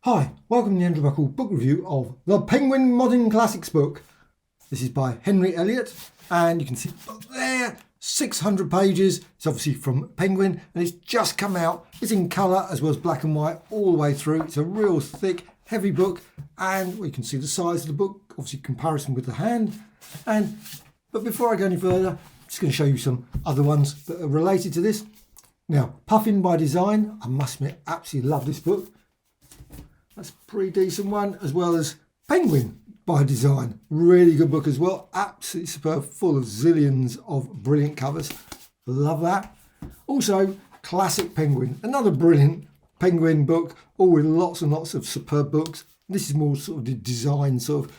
Hi, welcome to the Andrew Buckle book review of The Penguin Modern Classics book. This is by Henry Eliot, and you can see the book there, 600 pages. It's obviously from Penguin, and it's just come out. It's in colour as well as black and white all the way through. It's a real thick, heavy book, and you can see the size of the book, obviously comparison with the hand. But before I go any further, I'm just going to show you some other ones that are related to this. Now, Puffin by Design, I must admit, absolutely love this book. That's a pretty decent one, as well as Penguin by Design. Really good book as well. Absolutely superb, full of zillions of brilliant covers. Love that. Also, Classic Penguin, another brilliant Penguin book, all with lots and lots of superb books. This is more sort of the design sort of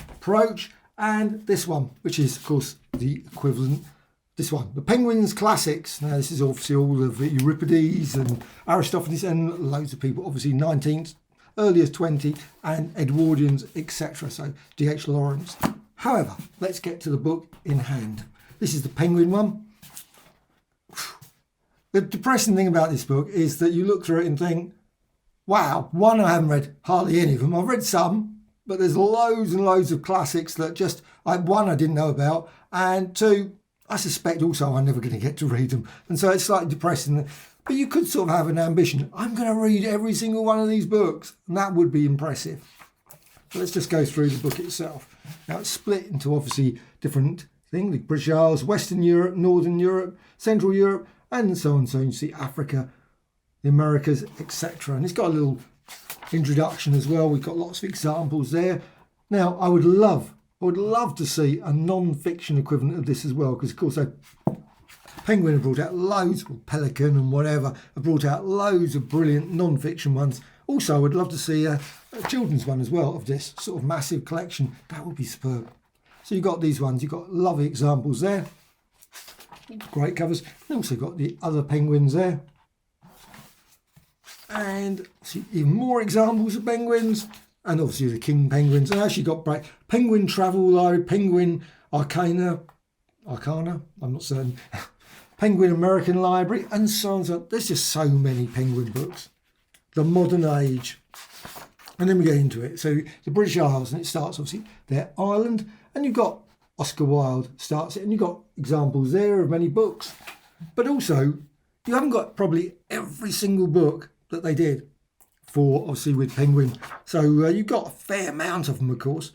approach. And this one, which is, of course, the equivalent. This one, the Penguin's Classics. Now, this is obviously all of Euripides and Aristophanes and loads of people, obviously 19th, earliest 20 and Edwardians, etc. So D.H. Lawrence. However, let's get to the book in hand. This is the Penguin one. The depressing thing about this book is that you look through it and think, wow, one, I haven't read hardly any of them. I've read some, but there's loads and loads of classics that just, one, I didn't know about, and two, I suspect also I'm never going to get to read them. And so it's slightly depressing. But you could sort of have an ambition. I'm going to read every single one of these books, and that would be impressive. But let's just go through the book itself. Now, it's split into obviously different things, like British Isles, Western Europe, Northern Europe, Central Europe, and so on. So you see Africa, the Americas, etc. And it's got a little introduction as well. We've got lots of examples there. Now, I would love to see a non-fiction equivalent of this as well, because of course Penguin have brought out loads, or Pelican and whatever, have brought out loads of brilliant non-fiction ones. Also, I would love to see a children's one as well of this sort of massive collection. That would be superb. So you've got these ones, you've got lovely examples there. Great covers. And also got the other penguins there. And see even more examples of penguins. And obviously the king penguins. And actually got Penguin Travel Library, Penguin Arcana, I'm not certain. Penguin American Library, and so on. So there's just so many Penguin books. The Modern Age. And then we get into it. So the British Isles, and it starts obviously their island, and you've got Oscar Wilde starts it, and you've got examples there of many books. But also, you haven't got probably every single book that they did for, obviously, with Penguin. So you've got a fair amount of them, of course.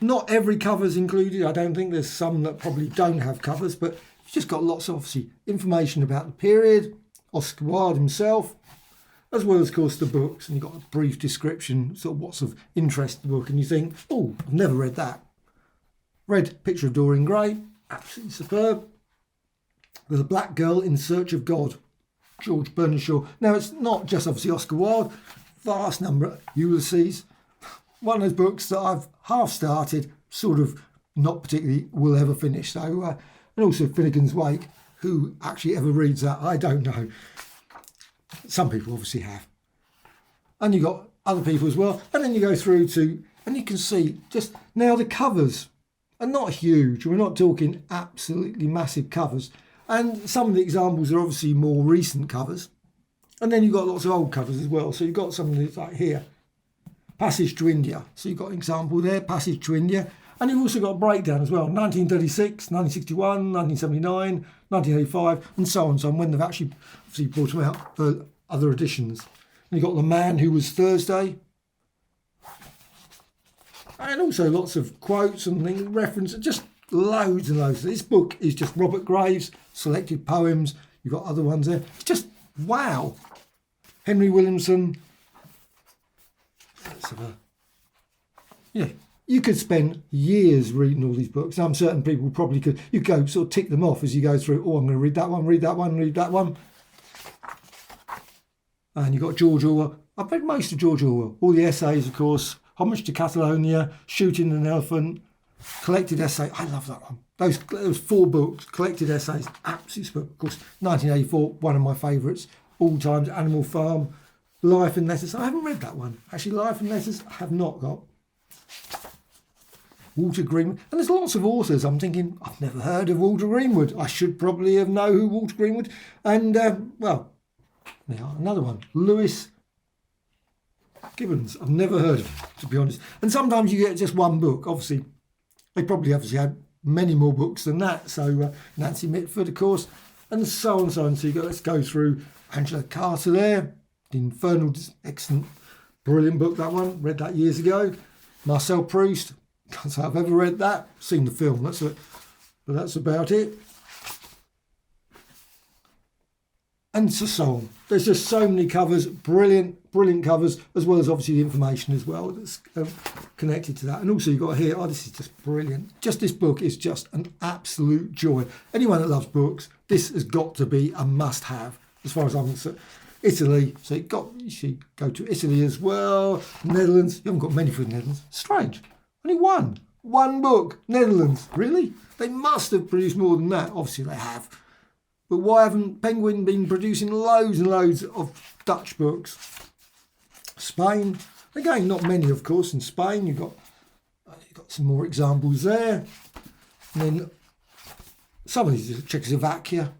Not every cover's included. I don't think there's some that probably don't have covers, but you've just got lots of, obviously, information about the period, Oscar Wilde himself, as well as, of course, the books. And you've got a brief description, sort of what's of interest in the book. And you think, oh, I've never read that. Read Picture of Dorian Gray, absolutely superb. The Black Girl in Search of God, George Bernard Shaw. Now, it's not just, obviously, Oscar Wilde, vast number, Ulysses. One of those books that I've half started, sort of not particularly will ever finish. So, and also Finnegan's Wake. Who actually ever reads that? I don't know. Some people obviously have. And you've got other people as well. And then you go through to, and you can see just now the covers are not huge. We're not talking absolutely massive covers. And some of the examples are obviously more recent covers. And then you've got lots of old covers as well. So you've got something that's like here. Passage to India. So you've got an example there, Passage to India. And you've also got a breakdown as well, 1936, 1961, 1979, 1985, and so on. So when they've actually obviously brought them out for other editions. And you've got The Man Who Was Thursday. And also lots of quotes and things, references, just loads and loads. This book is just Robert Graves, selected poems. You've got other ones there. It's just, wow. Henry Williamson. Yeah, you could spend years reading all these books. I'm certain people probably could. You go sort of tick them off as you go through. Oh, I'm going to read that one, read that one, read that one. And you've got George Orwell. I've read most of George Orwell. All the essays, of course. Homage to Catalonia, Shooting an Elephant, collected essay. I love that one. Those 4 books, collected essays, absolutely superb. Of course, 1984, one of my favourites, all times. Animal Farm, Life and Letters. I haven't read that one. Actually, Life and Letters I have not got. Walter Greenwood. And there's lots of authors. I'm thinking, I've never heard of Walter Greenwood. I should probably have known who Walter Greenwood. And, well, now another one. Lewis Gibbons. I've never heard of him, to be honest. And sometimes you get just one book. Obviously, they probably obviously had many more books than that. So Nancy Mitford, of course, and so on. So you got, let's go through Angela Carter there. The Infernal, excellent, brilliant book, that one. Read that years ago. Marcel Proust. Can't say I've ever read that. Seen the film. But that's about it. And so on. There's just so many covers, brilliant covers, as well as obviously the information as well that's connected to that. And also you've got here, oh, this is just brilliant. Just this book is just an absolute joy. Anyone that loves books, this has got to be a must-have, as far as I'm concerned. Italy, so you should go to Italy as well. Netherlands, you haven't got many for the Netherlands. Strange, only one book. Netherlands, really? They must have produced more than that. Obviously they have. But why haven't Penguin been producing loads and loads of Dutch books? Spain, again, not many, of course. In Spain, you've got some more examples there. And then some of these, Czechoslovakia.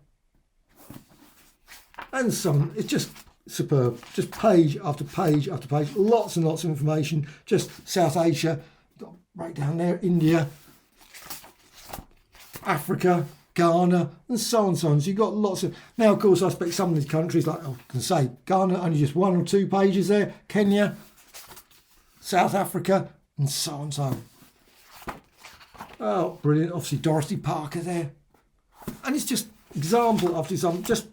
And some, it's just superb. Just page after page after page. Lots and lots of information. Just South Asia, got right down there, India, Africa, Ghana, and so on and so on. So you've got lots of... Now, of course, I expect some of these countries, like I can say, Ghana, only just 1 or 2 pages there. Kenya, South Africa, and so on and so on. Oh, brilliant. Obviously, Dorothy Parker there. And it's just example after example. Just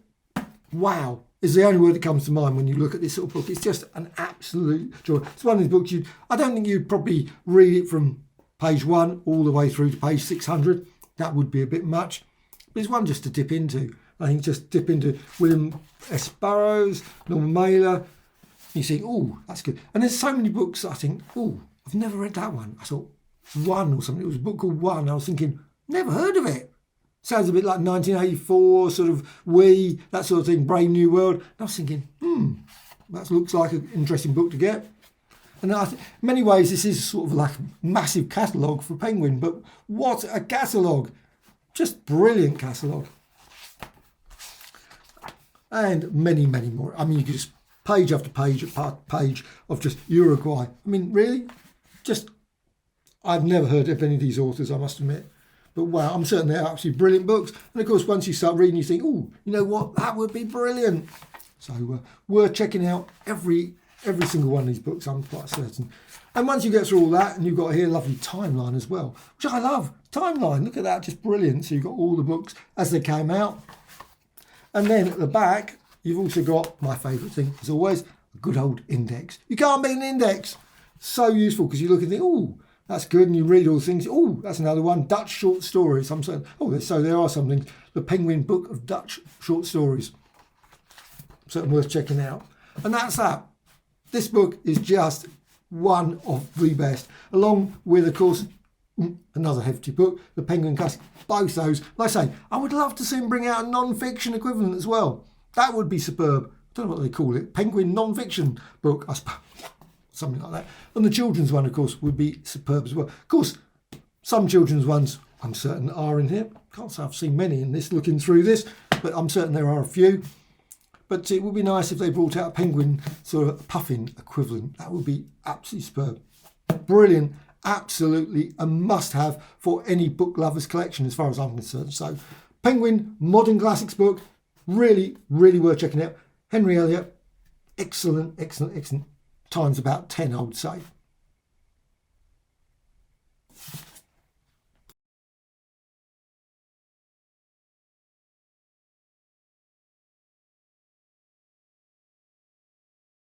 wow is the only word that comes to mind when you look at this sort of book. It's just an absolute joy. It's one of these books I don't think you'd probably read it from page 1 all the way through to page 600. That would be a bit much. But it's one just to dip into. I think just dip into William S. Burroughs, Norman Mailer. You think, oh, that's good. And there's so many books that I think, oh, I've never read that one. I thought One or something. It was a book called One. I was thinking, never heard of it. Sounds a bit like 1984, sort of We, that sort of thing, Brave New World. And I was thinking, that looks like an interesting book to get. And in many ways, this is sort of like a massive catalogue for Penguin. But what a catalogue. Just brilliant catalogue. And many, many more. I mean, you could just page after page after page of just Uruguay. I mean, really? Just, I've never heard of any of these authors, I must admit. But wow, I'm certain they're absolutely brilliant books. And of course, once you start reading, you think, oh, you know what? That would be brilliant. So worth checking out every single one of these books, I'm quite certain. And once you get through all that, and you've got here a lovely timeline as well, which I love. Timeline, look at that, just brilliant. So you've got all the books as they came out. And then at the back, you've also got, my favourite thing, as always, a good old index. You can't beat an index. So useful, because you look and think, oh, that's good, and you read all the things. Oh, that's another one, Dutch short stories. I'm saying, oh, so there are some things. The Penguin Book of Dutch Short Stories. Certainly worth checking out. And that's that. This book is just one of the best, along with, of course, another hefty book, The Penguin Classic. Both those, like I say, I would love to see him bring out a non-fiction equivalent as well. That would be superb. I don't know what they call it. Penguin non-fiction book, I suppose. Something like that. And the children's one, of course, would be superb as well. Of course, some children's ones, I'm certain, are in here. Can't say I've seen many in this, looking through this, but I'm certain there are a few. But it would be nice if they brought out a Penguin sort of puffin equivalent. That would be absolutely superb. Brilliant. Absolutely a must-have for any book lover's collection, as far as I'm concerned. So, Penguin Modern Classics book, really, really worth checking out. Henry Eliot, excellent, excellent, excellent. Times about 10, I would say.